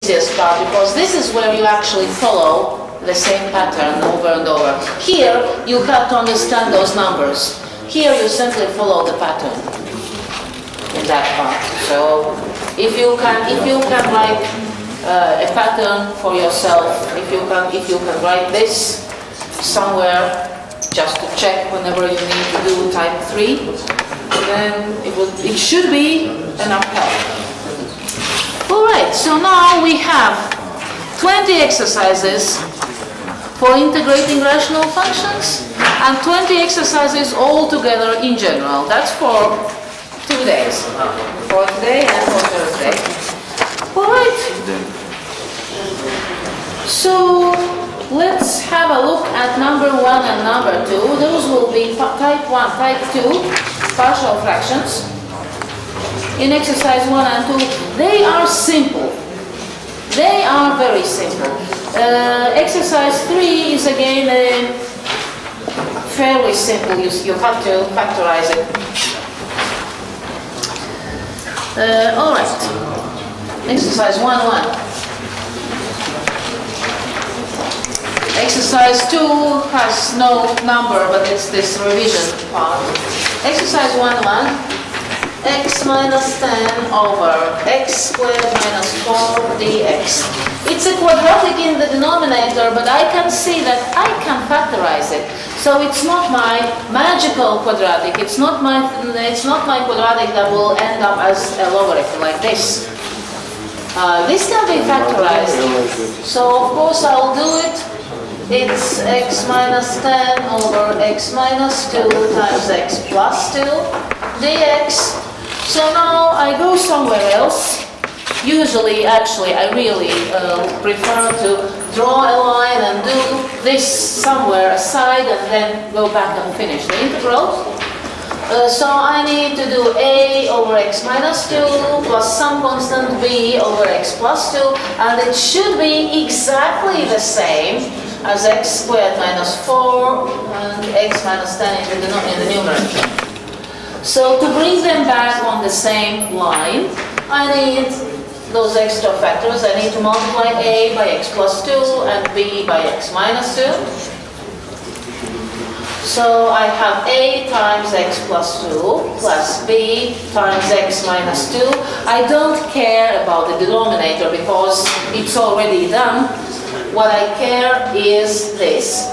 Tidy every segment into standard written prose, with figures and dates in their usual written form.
easiest part, because this is where you actually follow the same pattern over and over. Here you have to understand those numbers. Here you simply follow the pattern in that part. So if you can write a pattern for yourself, if you can write this somewhere just to check whenever you need to do type 3, then it should be enough help. Alright, so now we have 20 exercises for integrating rational functions and 20 exercises all together in general. That's for 2 days, for today and for Thursday. Alright, so let's have a look at number 1 and number 2. Those will be type 1, type 2 partial fractions. In exercise 1 and 2, they are simple. They are very simple. Exercise 3 is again fairly simple. You have to factorize it. Alright. Exercise 1:1. Exercise 2 has no number, but it's this revision part. Exercise 1:1. X minus 10 over x squared minus 4 dx. It's a quadratic in the denominator, but I can see that I can factorize it. So it's not my magical quadratic. It's not my quadratic that will end up as a logarithm like this. This can be factorized. So of course I'll do it. It's x minus 10 over x minus 2 times x plus 2 dx. So now I go somewhere else. Usually, actually, I really prefer to draw a line and do this somewhere aside and then go back and finish the integral. So I need to do a over x minus 2 plus some constant b over x plus 2, and it should be exactly the same as x squared minus 4 and x minus 10 in the numerator. So to bring them back on the same line, I need those extra factors. I need to multiply a by x plus 2 and b by x minus 2. So I have a times x plus 2 plus b times x minus 2. I don't care about the denominator because it's already done. What I care is this.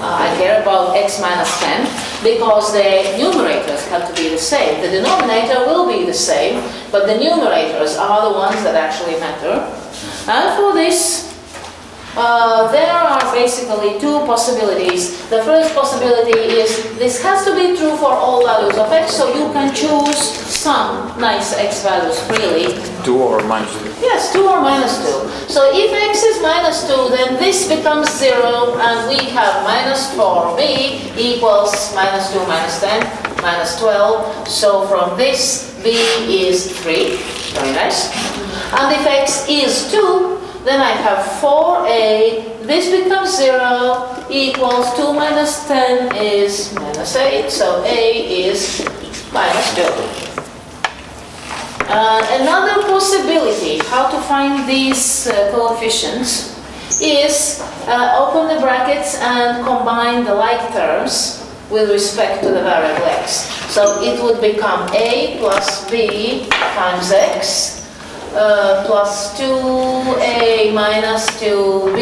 I care about x minus 10 because the numerators have to be the same. The denominator will be the same, but the numerators are the ones that actually matter. And for this, there are basically two possibilities. The first possibility is this has to be true for all values of x, so you can choose some nice x values freely. 2 or minus 2? Yes, 2 or minus 2. So if x is minus 2, then this becomes 0, and we have minus 4b equals minus 2 minus 10 minus 12. So from this, b is 3. Very nice. And if x is 2, then I have 4a, this becomes 0, equals 2 minus 10 is minus 8, so a is minus 2. Another possibility how to find these coefficients is open the brackets and combine the like terms with respect to the variable x. So it would become a plus b times x plus 2a minus 2b.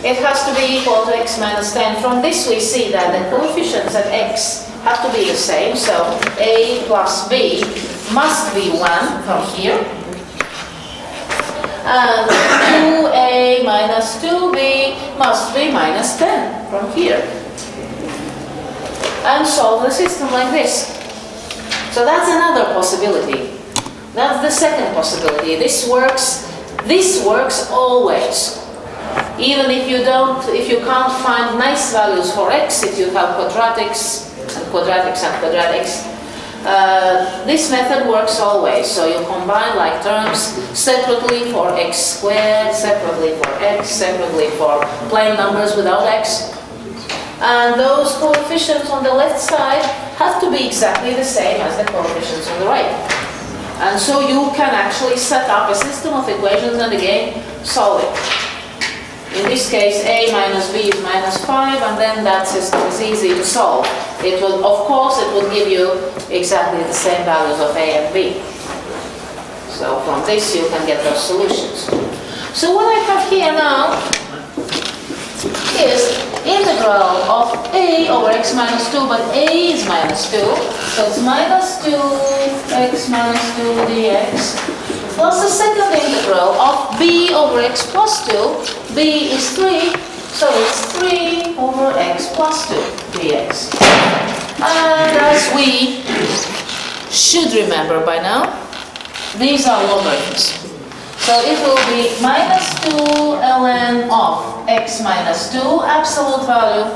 It has to be equal to x minus 10. From this we see that the coefficients at x have to be the same. So a plus b must be 1 from here. And 2a minus 2b must be minus 10 from here. And solve the system like this. So that's another possibility. That's the second possibility. This works always. Even if you can't find nice values for x, if you have quadratics and quadratics and quadratics, this method works always. So you combine like terms separately for x squared, separately for x, separately for plain numbers without x. And those coefficients on the left side have to be exactly the same as the coefficients on the right. And so you can actually set up a system of equations and again solve it. In this case, a minus b is minus 5, and then that system is easy to solve. It would, of course, it would give you exactly the same values of a and b. So from this you can get those solutions. So what I have here now is integral of a over x minus 2, but a is minus 2, so it's minus 2 x minus 2 dx, plus the second integral of b over x plus 2, b is 3, so it's 3 over x plus 2 dx. And as we should remember by now, these are logarithms. So it will be minus 2 ln of x minus 2 absolute value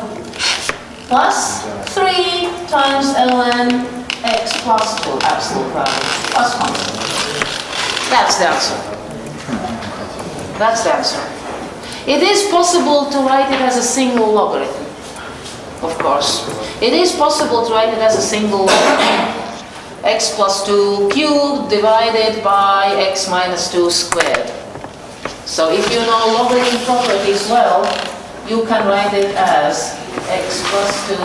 plus 3 times ln x plus 2 absolute value plus 1. That's the answer. That's the answer. It is possible to write it as a single logarithm, of course. It is possible to write it as a single logarithm. X plus 2 cubed divided by x minus 2 squared. So if you know logarithm properties well, you can write it as x plus 2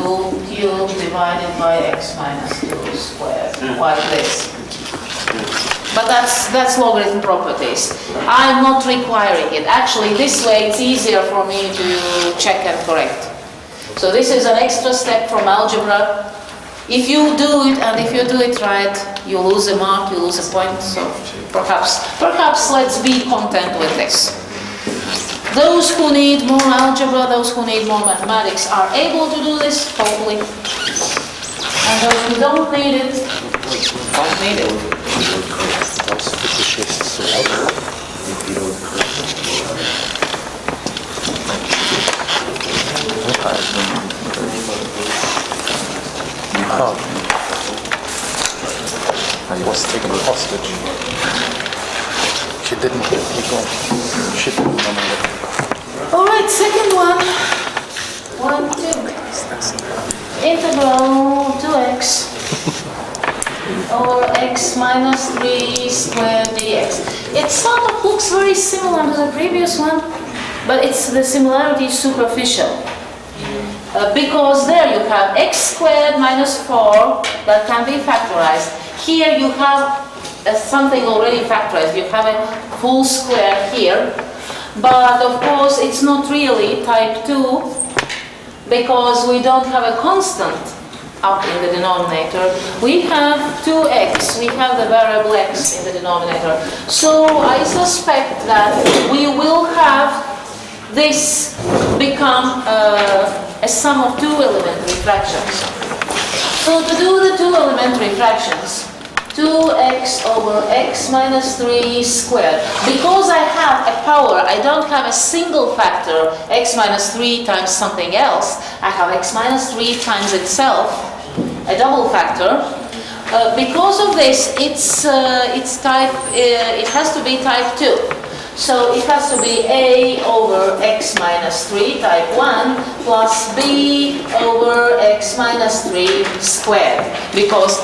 cubed divided by x minus 2 squared, like this. But that's logarithm properties. I'm not requiring it. Actually, this way it's easier for me to check and correct. So this is an extra step from algebra. If you do it, and if you do it right, you lose a mark, you lose a point, so perhaps let's be content with this. Those who need more algebra, those who need more mathematics are able to do this, hopefully. And those who don't need it, don't need it. Oh. I was taken hostage. She didn't let me go. She didn't want to let me go. Alright, second one. 1, 2. Integral 2x over x minus 3 squared dx. It sort of looks very similar to the previous one, but the similarity is superficial. Because there you have x squared minus 4 that can be factorized. Here you have something already factorized. You have a full square here. But of course it's not really type 2 because we don't have a constant up in the denominator. We have 2x. We have the variable x in the denominator. So I suspect that we will have this become a sum of 2 elementary fractions. So to do the 2 elementary fractions, 2x over x minus 3 squared. Because I have a power, I don't have a single factor, x minus 3 times something else. I have x minus 3 times itself, a double factor. Because of this, it has to be type 2. So it has to be a over x minus 3 type 1 plus b over x minus 3 squared. Because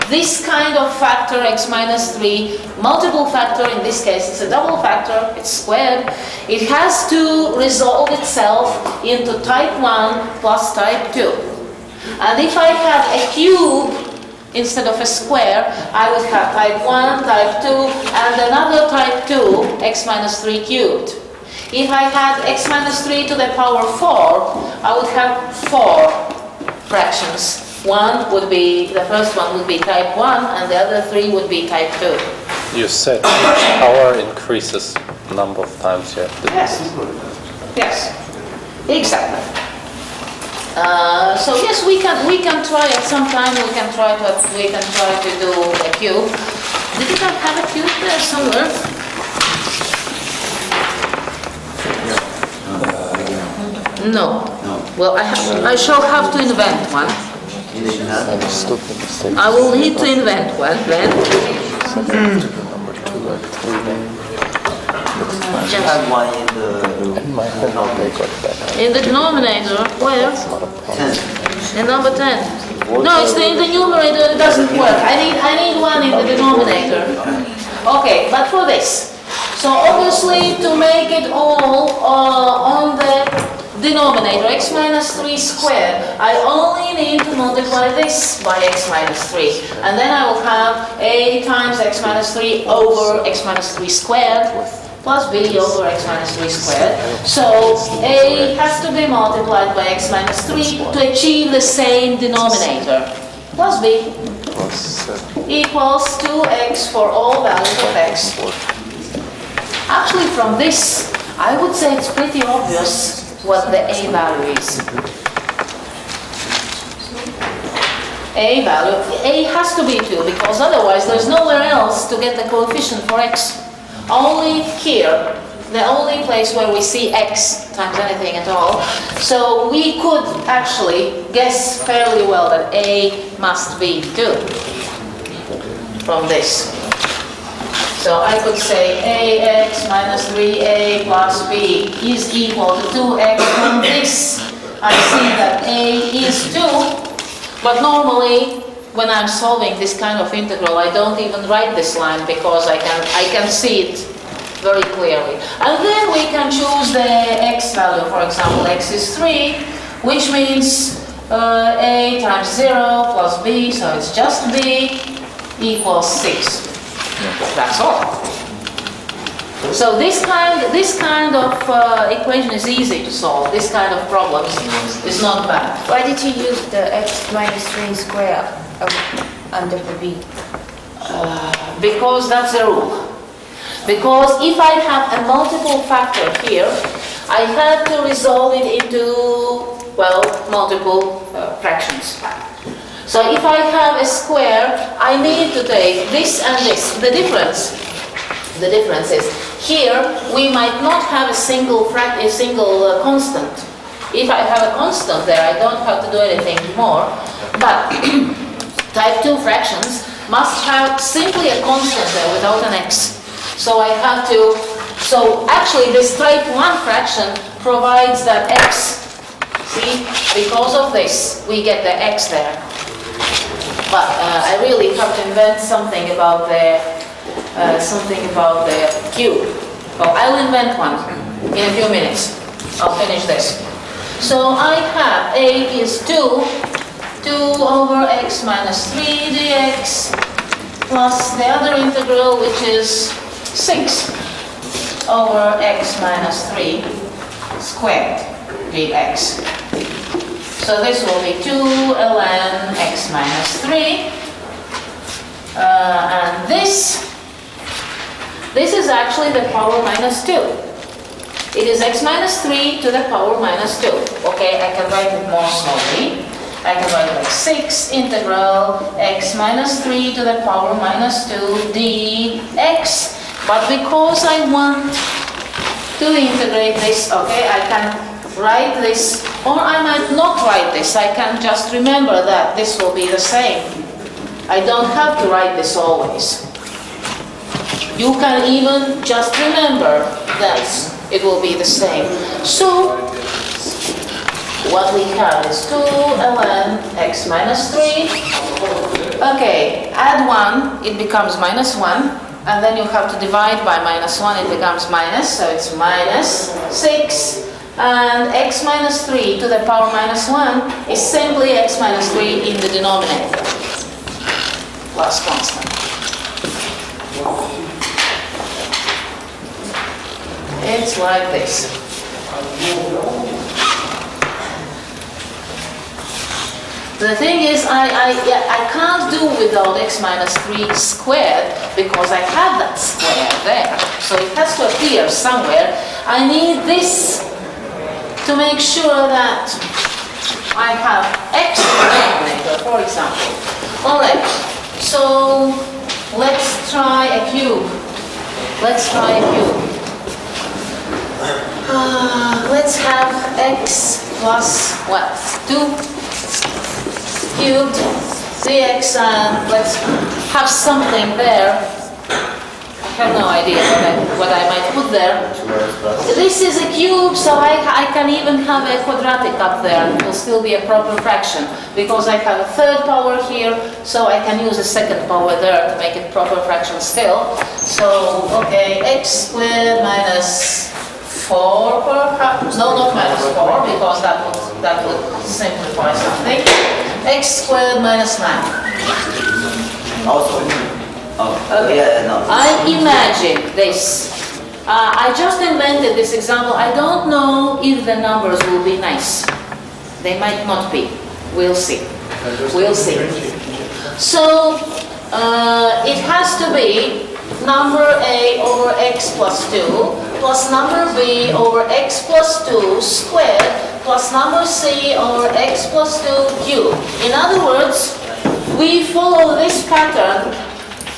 this kind of factor x minus 3, multiple factor, in this case it's a double factor, it's squared, it has to resolve itself into type 1 plus type 2. And if I have a cube instead of a square, I would have type 1, type 2, and another type 2, x minus 3 cubed. If I had x minus 3 to the power 4, I would have 4 fractions. The first one would be type 1, and the other 3 would be type 2. You said each power increases the number of times you have to do Yes. Yes. Exactly. So yes, we can try at some time. We can try to do a cube. Did you have a cube there somewhere? No. Well, I shall have to invent one. I will need to invent one then. You have one in the denominator. Where? 10. In number 10. No, it's the numerator, it doesn't work. I need one in the denominator. Okay, but for this. So obviously to make it all on the denominator, x minus 3 squared, I only need to multiply this by x minus 3. And then I will have a times x minus 3 over x minus 3 squared plus b over x minus 3 squared. So a has to be multiplied by x minus 3 to achieve the same denominator. Plus b equals 2x for all values of x. Actually, from this, I would say it's pretty obvious what the a value is. A value, a has to be 2, because otherwise there's nowhere else to get the coefficient for x. Only here, the only place where we see x times anything at all. So we could actually guess fairly well that a must be 2 from this. So I could say ax minus 3a plus b is equal to 2x. From this, I see that a is 2, but normally when I'm solving this kind of integral, I don't even write this line because I can see it very clearly. And then we can choose the x value. For example, x is 3, which means a times 0 plus b, so it's just b equals 6. That's all. So this kind of equation is easy to solve. This kind of problem is not bad. Why did you use the x minus 3 square under the b? Because that's a rule. Because if I have a multiple factor here, I have to resolve it into, well, multiple fractions. So if I have a square, I need to take this and this. The difference is here we might not have a single constant. If I have a constant there, I don't have to do anything more. But type 2 fractions must have simply a constant there without an x. So I have to. So actually, this type 1 fraction provides that x. See, because of this, we get the x there. But I really have to invent something about the cube. Well, I'll invent one in a few minutes. I'll finish this. So I have a is 2 over x minus 3 dx plus the other integral, which is 6 over x minus 3 squared dx. So this will be 2 ln x minus 3. And this is actually the power minus 2. It is x minus 3 to the power minus 2. Okay, I can write it more slowly. I can write like 6 integral x minus 3 to the power minus 2 dx. But because I want to integrate this, okay, I can write this, or I might not write this. I can just remember that this will be the same. I don't have to write this always. You can even just remember that it will be the same. So what we have is 2 ln x minus 3. Okay, add 1, it becomes minus 1. And then you have to divide by minus 1, it becomes minus. So it's minus 6. And x minus 3 to the power minus 1 is simply x minus 3 in the denominator. Plus constant. It's like this. The thing is, I can't do without x minus 3 squared because I have that square there. So it has to appear somewhere. I need this to make sure that I have x in the denominator, for example. Alright, so let's try a cube. Let's try a cube. Let's have x plus what? 2 cubed dx, and let's have something there. have no idea what I might put there. This is a cube, so I can even have a quadratic up there. It will still be a proper fraction because I have a third power here, so I can use a second power there to make it proper fraction still. So, okay, x squared minus 4 perhaps. No, not minus 4 because that would simplify something. X squared minus 9. Also, okay. Yeah, no. I imagine this. I just invented this example. I don't know if the numbers will be nice. They might not be. We'll see. We'll see. So it has to be number A over x plus 2 plus number B over x plus 2 squared plus number C over x plus 2 cubed. In other words, we follow this pattern.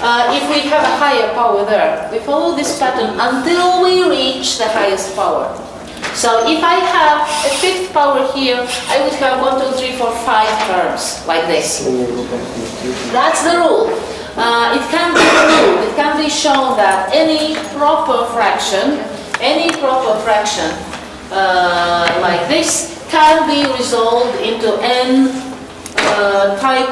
If we have a higher power there, we follow this pattern until we reach the highest power. So if I have a fifth power here, I would have 1, 2, 3, 4, 5 terms like this. That's the rule. It can be proved, it can be shown that any proper fraction like this can be resolved into n type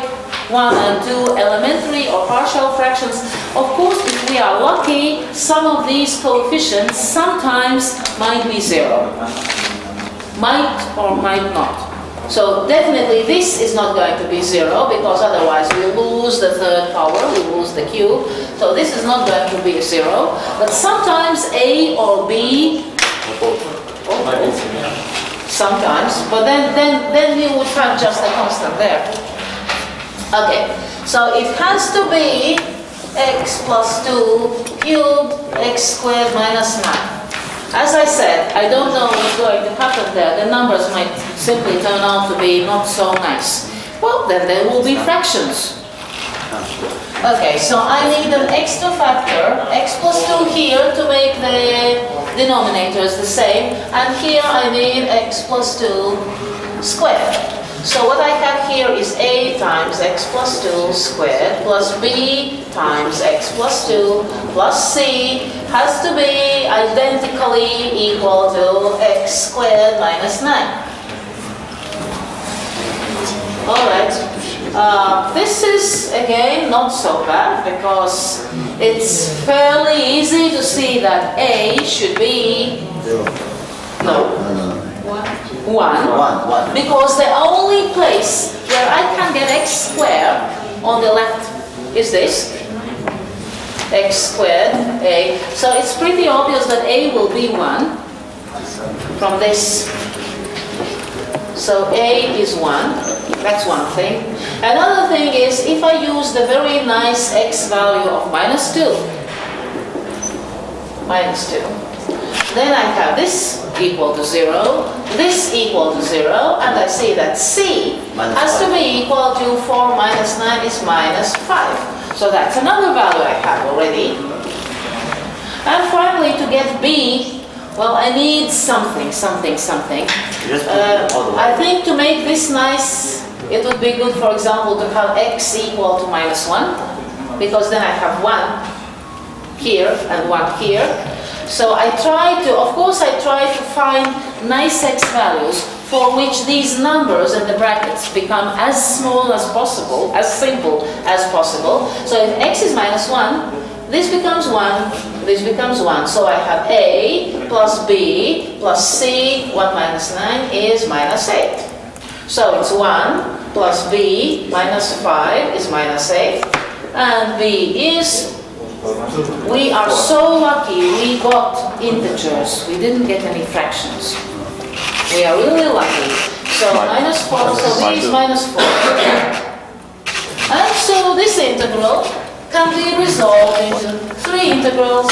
1 and 2 elementary or partial fractions. Of course, if we are lucky, some of these coefficients sometimes might be 0. Might or might not. So definitely this is not going to be 0 because otherwise we lose the third power, we lose the cube. So this is not going to be 0. But sometimes A or B, sometimes, but then we would have just a constant there. Okay, so it has to be x plus 2 cubed x squared minus 9. As I said, I don't know what's going to happen there. The numbers might simply turn out to be not so nice. Well, then there will be fractions. Okay, so I need an extra factor, x plus 2 here to make the denominators the same, and here I need x plus 2 squared. So what I have here is A times x plus 2 squared plus B times x plus 2 plus C has to be identically equal to x squared minus 9. Alright, this is again not so bad because it's fairly easy to see that A should be... No. 1. Because the only place where I can get x squared on the left is this. X squared, A. So it's pretty obvious that A will be 1 from this. So A is 1. That's one thing. Another thing is if I use the very nice x value of minus 2. Minus 2. Then I have this equal to 0, this equal to 0, and I see that C has to be equal to 4 minus 9 is minus 5. So that's another value I have already. And finally, to get B, well, I need something. I think to make this nice, it would be good, for example, to have x equal to minus 1, because then I have 1 here and 1 here. So I try to find nice x values for which these numbers and the brackets become as small as possible, as simple as possible. So if x is minus 1, this becomes 1, this becomes 1. So I have A plus B plus C, 1 minus 9 is minus 8. So it's 1 plus B minus 5 is minus 8. And B is... We are so lucky we got integers. We didn't get any fractions. We are really lucky. So minus 4, so B is minus 4. And so this integral can be resolved into 3 integrals.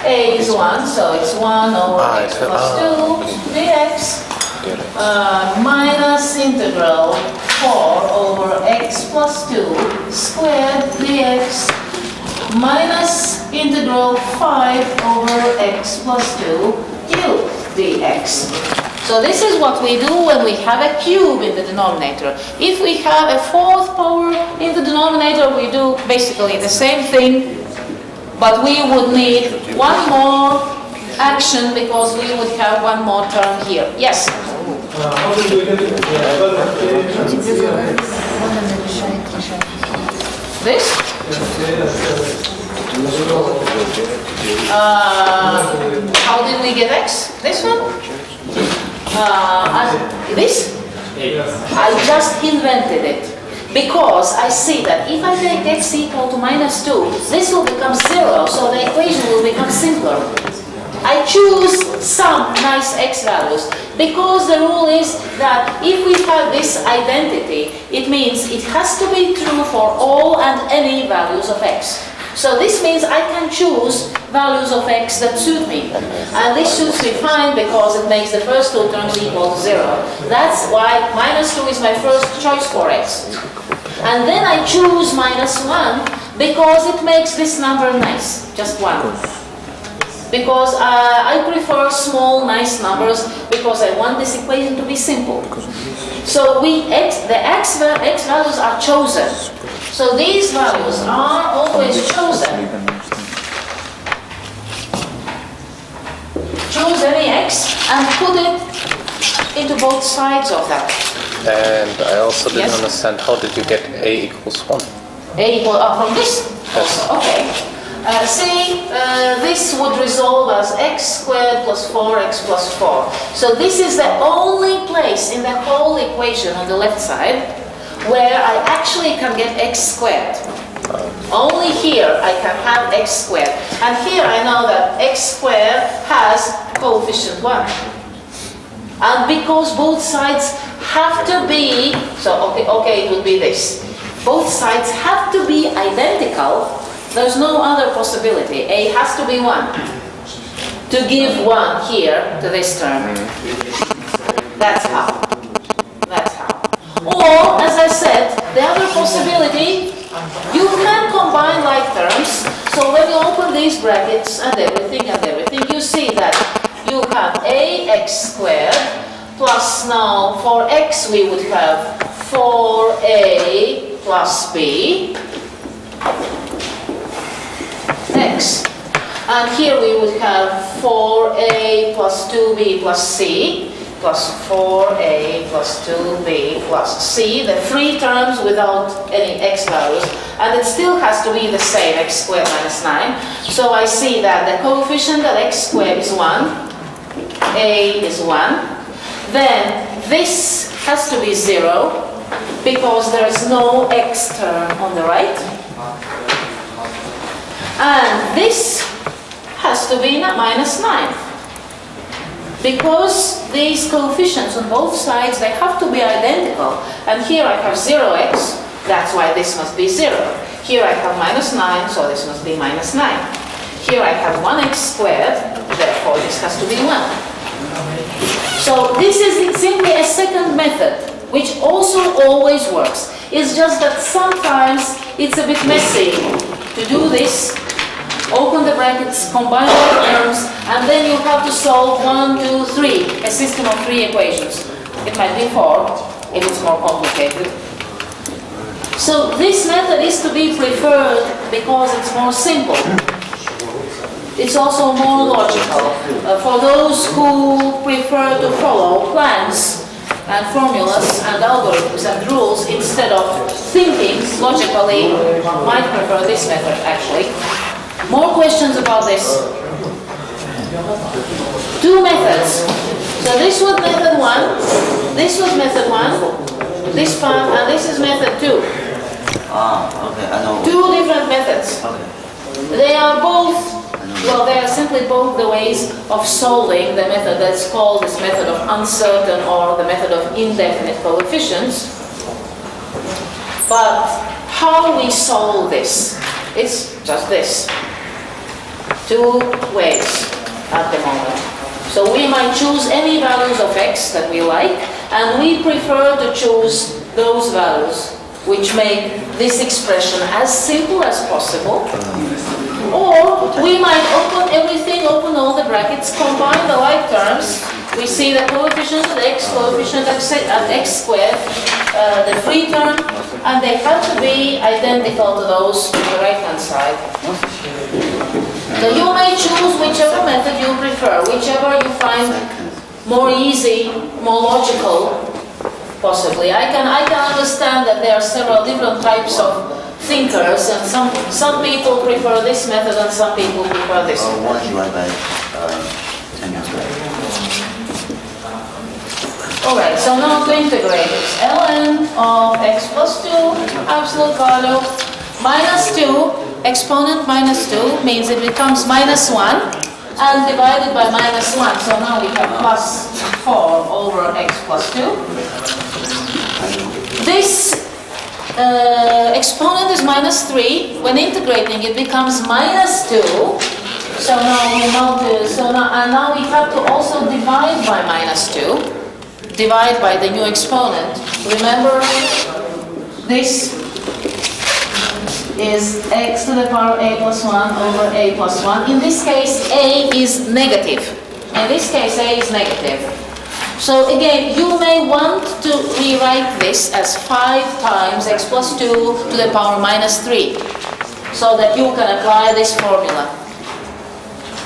A is 1, so it's 1 over x plus 2 dx. Minus integral 4 over x plus 2 squared dx. Minus integral 5 over x plus 2 cubed dx. So this is what we do when we have a cube in the denominator. If we have a fourth power in the denominator, we do basically the same thing But we would need one more action because we would have one more term here. Yes? This? How did we get x? This one? This? I just invented it. Because I see that if I take x equal to -2, this will become 0, so the equation will become simpler. I choose some nice x values, because the rule is that if we have this identity, it means it has to be true for all and any values of x. So this means I can choose values of x that suit me. And this suits me fine because it makes the first two terms equal to 0. That's why -2 is my first choice for x. And then I choose -1 because it makes this number nice, just 1. Because I prefer small, nice numbers because I want this equation to be simple. So the x values are chosen. So these values are always chosen. Choose any x and put it into both sides of that. And I also didn't understand, how did you get a equals 1? A equal, from this? Yes. Okay. This would resolve as x squared plus 4x plus 4. So this is the only place in the whole equation on the left side where I actually can get x squared. Only here I can have x squared. And here I know that x squared has coefficient 1. And because both sides have to be, so okay, it would be this. Both sides have to be identical. There's no other possibility. A has to be 1 to give 1 here to this term. That's how. That's how. Or, as I said, the other possibility, you can combine like terms. So when you open these brackets and everything, you see that you have ax squared plus, now for x we would have 4a plus b x. And here we would have 4a plus 2b plus c plus 4a plus 2b plus c, the three terms without any x values. And it still has to be the same, x squared minus 9. So I see that the coefficient of x squared is 1, a is 1. Then this has to be 0 because there is no x term on the right. And this has to be minus 9. Because these coefficients on both sides, they have to be identical. And here I have 0x, that's why this must be 0. Here I have minus 9, so this must be minus 9. Here I have 1x squared, therefore this has to be 1. So this is simply a second method, which also always works. It's just that sometimes it's a bit messy to do this. Open the brackets, combine all the terms, and then you have to solve 1, 2, 3, a system of 3 equations. It might be 4 if it's more complicated. So this method is to be preferred because it's more simple. It's also more logical. For those who prefer to follow plans and formulas and algorithms and rules instead of thinking logically, might prefer this method actually. More questions about this? 2 methods. So this was method 1, this was method 1, this part, and this is method 2. Okay, I know. 2 different methods. Okay. They are both, well, they are simply both the ways of solving the method that's called this method of uncertain or the method of indefinite coefficients. But how we solve this? It's just this. 2 ways at the moment. So we might choose any values of x that we like, and we prefer to choose those values which make this expression as simple as possible. Or we might open everything, open all the brackets, combine the like terms. We see the coefficient of x, coefficient at x squared, the free term, and they have to be identical to those on the right hand side. So you may choose whichever method you prefer, whichever you find more easy, more logical, possibly. I can understand that there are several different types of thinkers, and some people prefer this method and some people prefer this method. 1 divided by tangent square. Alright, so now to integrate it's ln of x plus 2, absolute value, minus 2, exponent minus 2 means it becomes minus 1, and divided by minus 1, so now we have plus 4 over x plus 2. This exponent is minus 3, when integrating it becomes minus 2, so now we have to also divide by minus 2. Divide by the new exponent. Remember, this is x to the power a plus 1 over a plus 1. In this case, a is negative. In this case, a is negative. So again, you may want to rewrite this as 5 times x plus 2 to the power minus 3, so that you can apply this formula.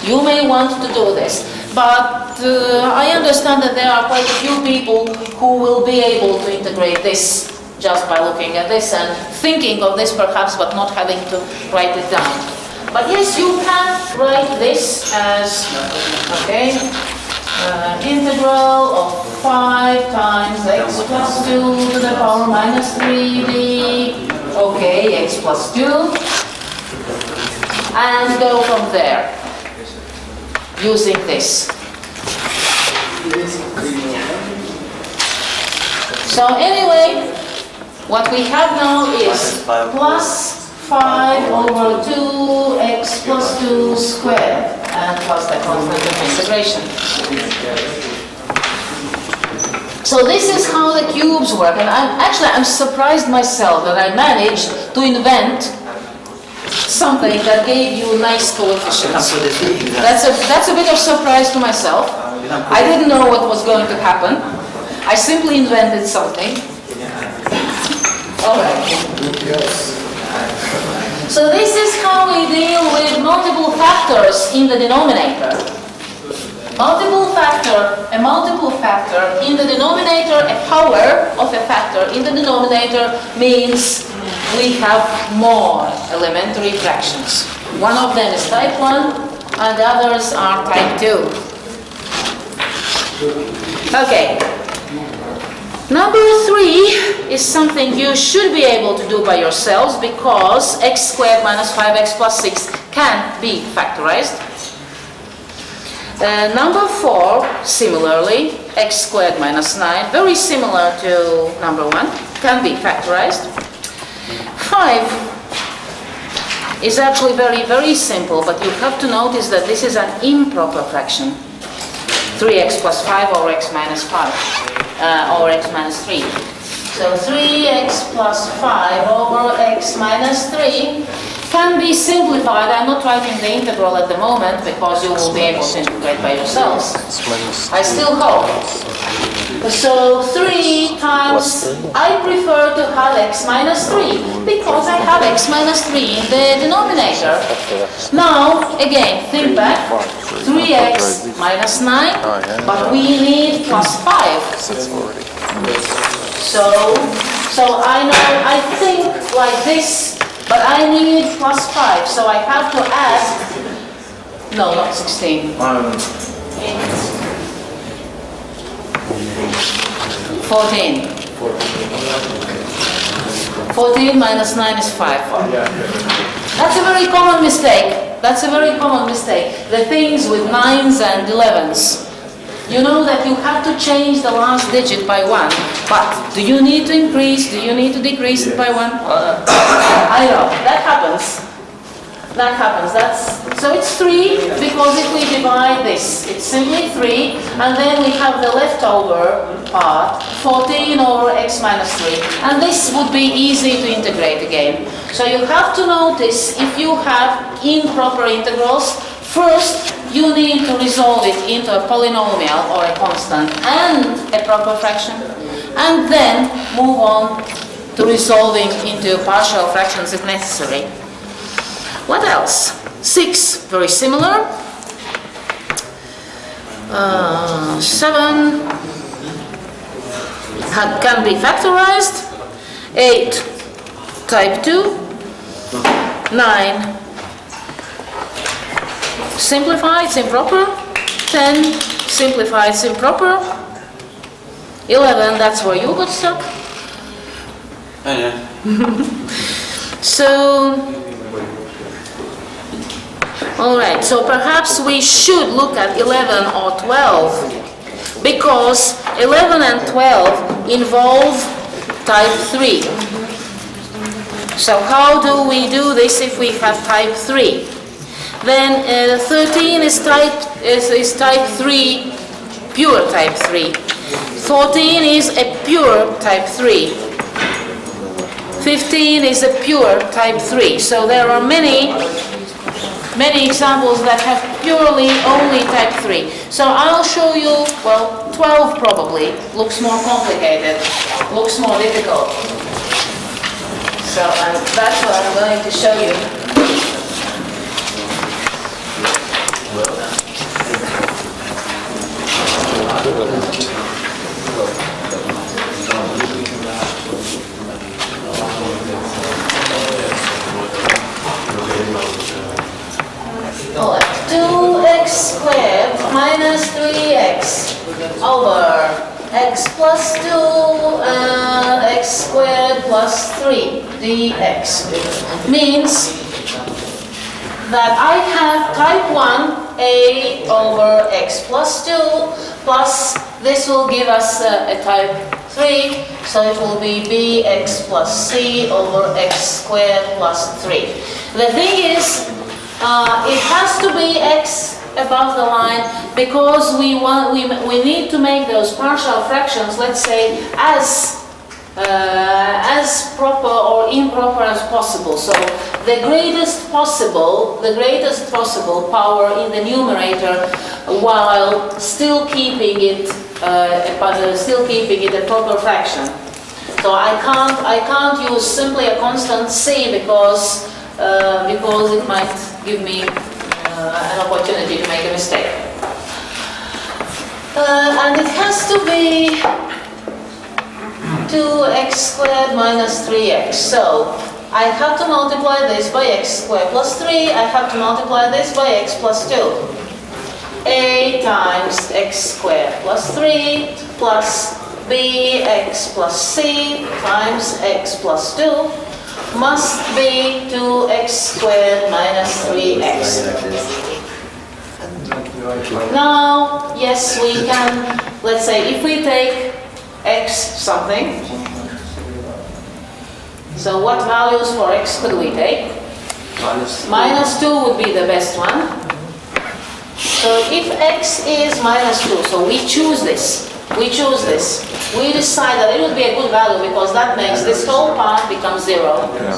You may want to do this. But I understand that there are quite a few people who will be able to integrate this just by looking at this and thinking of this perhaps, but not having to write it down. But yes, you can write this as, okay, integral of 5 times x plus 2 to the power minus 3d, okay, x plus 2, and go from there. Using this. So anyway, what we have now is plus 5 over 2x plus 2 squared, and plus the constant of integration. So this is how the cubes work, and I'm surprised myself that I managed to invent something that gave you nice coefficients. That's a bit of surprise to myself. I didn't know what was going to happen. I simply invented something. All right. So this is how we deal with multiple factors in the denominator. A multiple factor in the denominator, a power of a factor in the denominator means we have more elementary fractions. One of them is type 1 and the others are type 2. Okay. Number 3 is something you should be able to do by yourselves because x squared minus 5x plus 6 can be factorized. Number 4, similarly, x squared minus 9, very similar to number 1, can be factorized. 5 is actually very, very simple, but you have to notice that this is an improper fraction. 3x plus 5 over x minus 5, or x minus 3. So 3x plus 5 over x minus 3 can be simplified. I'm not writing the integral at the moment because you will be able to integrate by yourselves. I still hope. So 3 times, I prefer to have x minus 3 because I have x minus 3 in the denominator. Now, again, think back, 3x minus 9, but we need plus 5. So I think like this, but I need plus 5, so I have to add, no, not 16. 14. 14 minus 9 is 5. That's a very common mistake. That's a very common mistake. The things with 9s and 11s. You know that you have to change the last digit by 1. But do you need to increase? Do you need to decrease it by 1? I know. That happens. That happens. So it's 3 because if we divide this, it's simply 3, and then we have the leftover part, 14 over x minus 3, and this would be easy to integrate again. So you have to notice if you have improper integrals, first you need to resolve it into a polynomial or a constant and a proper fraction, and then move on to resolving into partial fractions if necessary. What else? 6, very similar. 7 can be factorized. 8, type 2. 9, simplified, it's improper. 10, simplified, it's improper. 11, that's where you got stuck. Oh, yeah. So, alright, so perhaps we should look at 11 or 12, because 11 and 12 involve type 3. So how do we do this if we have type 3? Then 13 is type 3, pure type 3. 14 is a pure type 3. 15 is a pure type 3. So there are many examples that have purely only type 3. So I'll show you, well, 12 probably looks more complicated, looks more difficult. So that's what I'm going to show you. Alright, 2x squared minus 3x over x plus 2 and x squared plus 3 dx means that I have type 1 a over x plus 2 plus this will give us a type 3, so it will be bx plus c over x squared plus 3. The thing is, it has to be x above the line because we need to make those partial fractions, let's say, as proper or improper as possible. So the greatest possible power in the numerator, while still keeping it a proper fraction. So I can't use simply a constant c because it might give me an opportunity to make a mistake. And it has to be 2x squared minus 3x. So I have to multiply this by x squared plus 3. I have to multiply this by x plus 2. A times x squared plus 3 plus bx plus c times x plus 2 must be 2x squared minus 3x. Now, yes, we can, let's say, if we take x something, so what values for x could we take? Minus 2 would be the best one. So if x is minus 2, so we choose this. We decide that it would be a good value because that makes this whole part become 0. Yeah.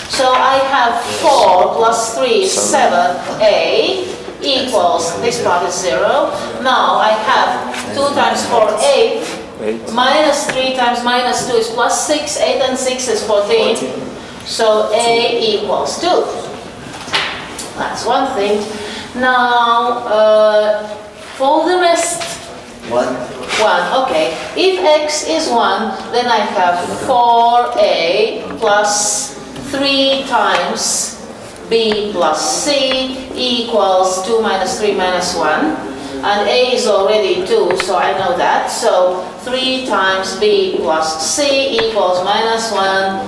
So I have 4 plus 3 is 7a equals, this part is 0. Now I have 2 times 4, 8. Minus 3 times minus 2 is plus 6. 8 and 6 is 14. So a equals 2. That's one thing. Now, for the rest, 1, okay. If x is 1, then I have 4a plus 3 times b plus c equals 2 minus 3 minus 1. And a is already 2, so I know that. So 3 times b plus c equals minus 1.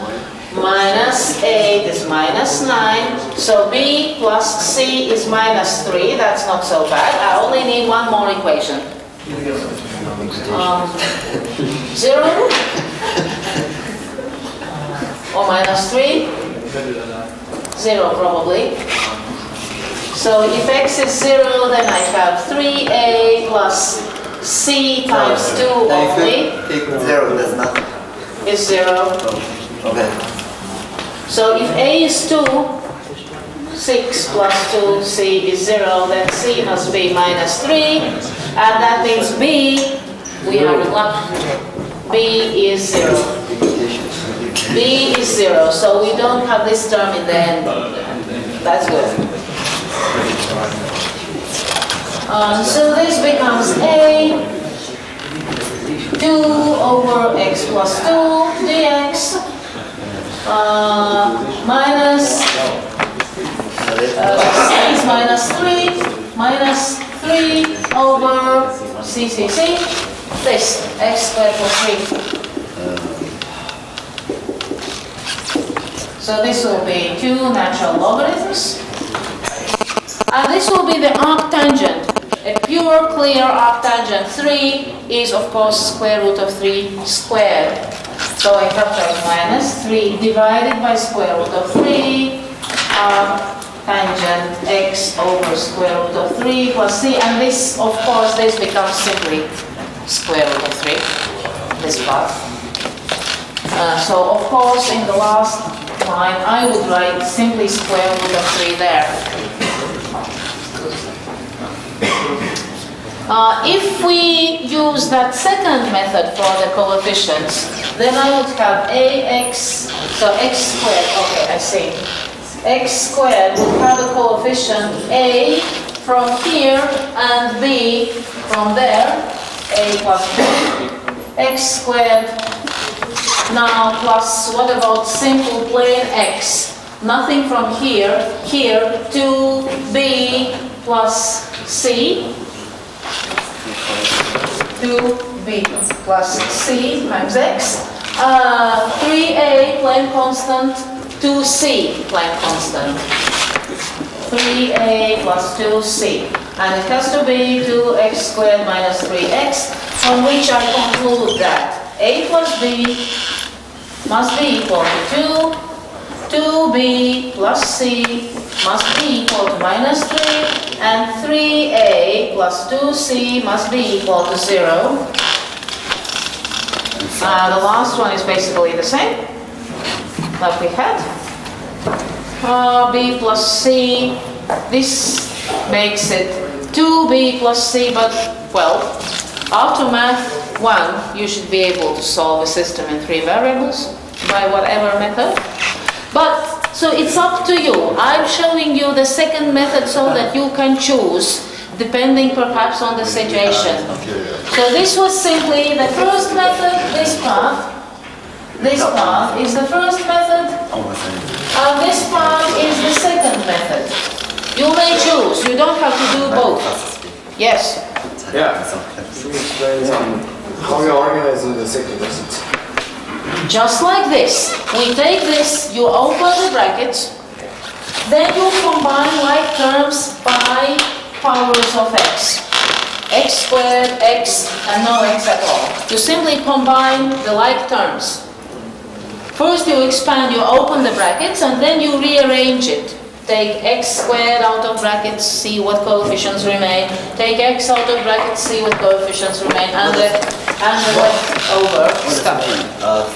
Minus 8 is minus 9. So b plus c is minus 3. That's not so bad. I only need one more equation. 0 or minus 3? 0 probably. So if x is 0, then I have 3a plus c times 2 only. Take 0, that's nothing. Is 0. Okay. So if a is 2, 6 plus 2, c is 0, then c must be minus 3. And that means b, we are in luck, b is 0. b is 0, so we don't have this term in the end. That's good. So this becomes a 2 over x plus 2 dx minus c is minus 3 minus 3 over c, this x squared plus 3. So this will be 2 natural logarithms. And this will be the arctangent. A pure, clear arctangent 3 is, of course, square root of 3 squared. So I factorize minus 3 divided by square root of 3 arctangent x over square root of 3 plus c. And this, of course, this becomes simply square root of 3, this part. So, of course, in the last line, I would write simply square root of 3 there. If we use that second method for the coefficients, then I would have ax, so x squared, okay, I see. X squared would have a coefficient a from here and b from there, a plus b. X squared now plus, what about simple plain x? Nothing from here, 2b plus c. 2b plus c times x, 3a plain constant, 2c plain constant, 3a plus 2c, and it has to be 2x squared minus 3x, from which I conclude that a plus b must be equal to 2b plus c must be equal to minus 3, and 3a plus 2c must be equal to 0. The last one is basically the same that we had. B plus c, this makes it 2b plus c, but, well, after math 1, you should be able to solve a system in 3 variables by whatever method. But, so it's up to you. I'm showing you the second method so that you can choose, depending perhaps on the situation. So this was simply the first method, this part. This part is the first method, and this part is the second method. You may choose, you don't have to do both. Yes? Yeah. Can you explain how you organize the second method? Just like this. We take this, you open the brackets, then you combine like terms by powers of x. X squared, x, and no x at all. You simply combine the like terms. First you expand, you open the brackets, and then you rearrange it. Take x squared out of brackets, see what coefficients remain. Take x out of brackets, see what coefficients remain, and the leftover stuff.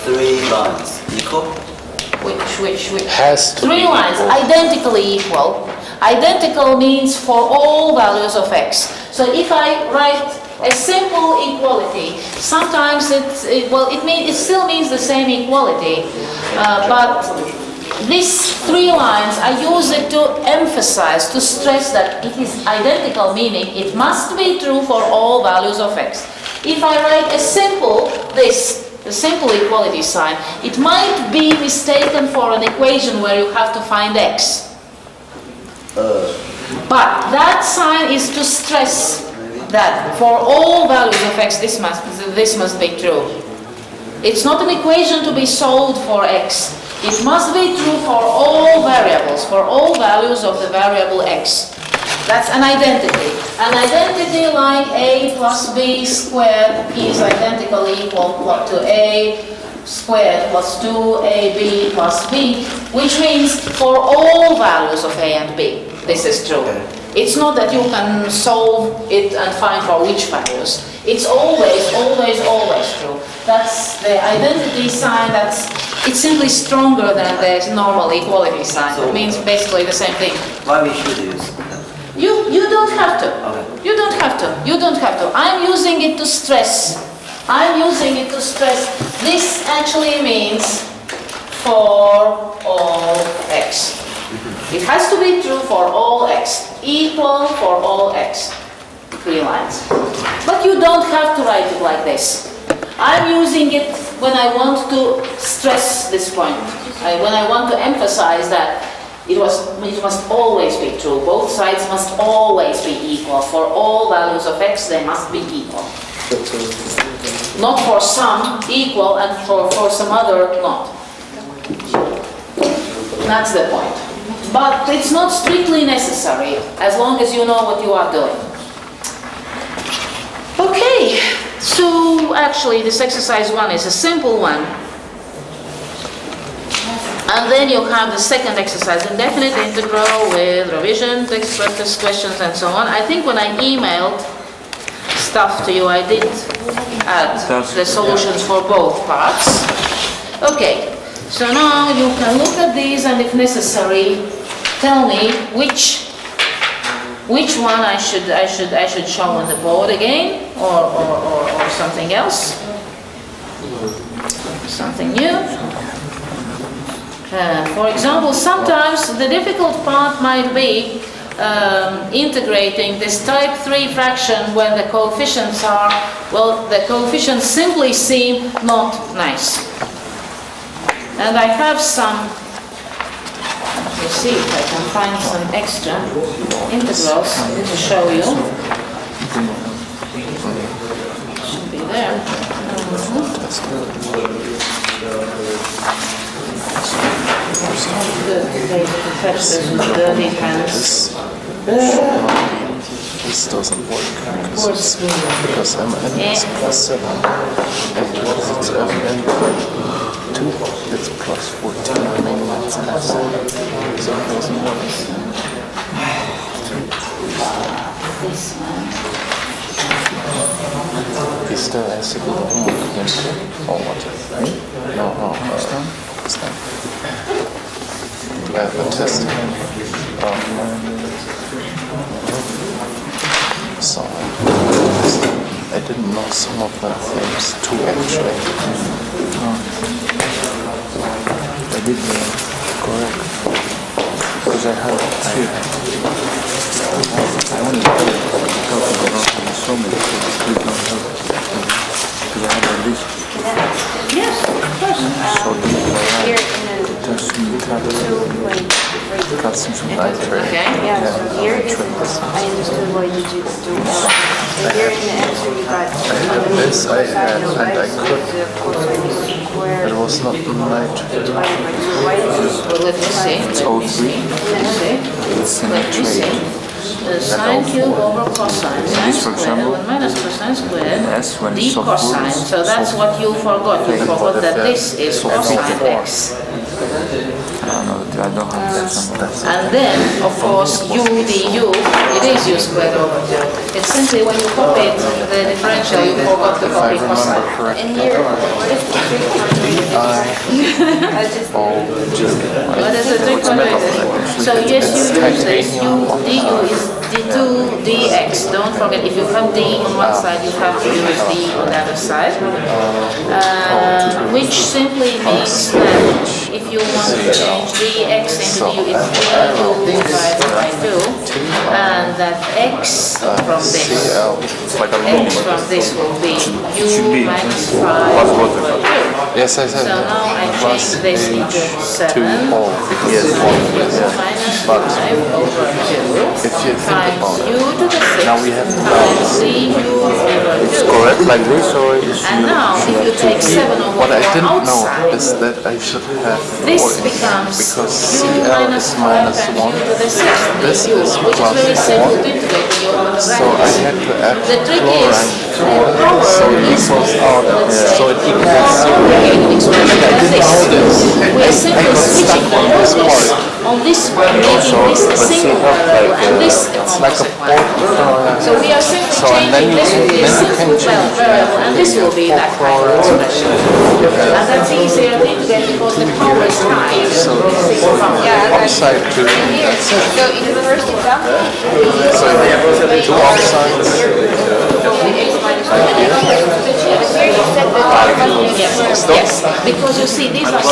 3 lines equal? Which? Has to 3 be lines, equal. identically equal. Identical means for all values of x. So if I write a simple equality, sometimes it still means the same equality, but these 3 lines, I use it to emphasize, to stress that it is identical, meaning it must be true for all values of x. If I write a simple, the simple equality sign, it might be mistaken for an equation where you have to find x. But that sign is to stress that for all values of x, this must be true. It's not an equation to be solved for x. It must be true for all variables, for all values of the variable x. That's an identity. An identity like a plus b squared is identically equal to a squared plus 2ab plus b, which means for all values of a and b, this is true. It's not that you can solve it and find for which values. It's always true. That's the identity sign. It's simply stronger than the normal equality sign. It means basically the same thing. Why we should use that? You don't have to. Okay. You don't have to. You don't have to. I'm using it to stress. This actually means for all x. It has to be true for all x. Equal for all x. 3 lines. But you don't have to write it like this. I'm using it when I want to stress this point. When I want to emphasize that it must always be true. Both sides must always be equal. For all values of x, they must be equal. Not for some equal and for some other not. That's the point. But it's not strictly necessary as long as you know what you are doing. Okay, so actually this exercise 1 is a simple one. And then you have the second exercise, indefinite integral with revision, text practice questions and so on. I think when I emailed stuff to you, I did add the solutions for both parts. Okay, so now you can look at these and if necessary, tell me which one I should show on the board again, or something else, something new. For example, sometimes the difficult part might be integrating this type 3 fraction when the coefficients are, well, the coefficients simply seem not nice. And I have some, let me see if I can find some extra integrals to show you. Should be there. Good, they fetch this with dirty hands. This doesn't work because mn is plus 7 and because it's mn 2 it's plus 14 remaining that's plus 7 so it doesn't work. This one. He still has a good movement or what? No, stand. Do I have a test? So I didn't know some of the things too actually. I did correct because I had I only have so many things we don't have because I had at least. Yes, of course. Here Trotzdem schon weiter. Okay. Yeah, so here is, I understood why you did do that. And here in the answer you got This I had and I could. It was not right. Let me see. It's all three. It's in a trade. Sine cube over cosine, sine squared over minus cosine squared, d cosine. So that's what you forgot. You forgot that this is cosine x. I don't have that. And then, of course, u du, it is u squared over 2. It's simply when you copied the differential, you forgot to copy cosine. And here, what is the trick What is the trick related? So yes, you use this. Du is d2 dx. Don't forget, if you have d on one side, you have to use d on the other side. Which simply means that if you want to change dx into du, it's d2 divided by 2. And that x from this will be u minus 5 over 2. Yes, I said. So now I change this into 7 minus 5 over 2 If you think times about u to the 6 now we have times 3u over 2. correct like this or is And now if you take 7 over what I 4 didn't know outside, is that I should have this 4 in becomes because u CL minus is 5 minus times 1. u to the 6 This du, is which is very plus simple 4. to integrate when you open the So I brackets. had to add The trick is chlorine the power so it is, equals out. let's say, So it equals complicated expression I like didn't know this. We are simply got switching stuck on this part. on this one, making this a single variable and this a It's like a composite variable. So we are simply So and then changing you this will be a can simple change variable and this will be that kind of expression. And that's easier to integrate because the power is high. upside to here? So in the first example, so two upsides. here you said that Yes, because you see these are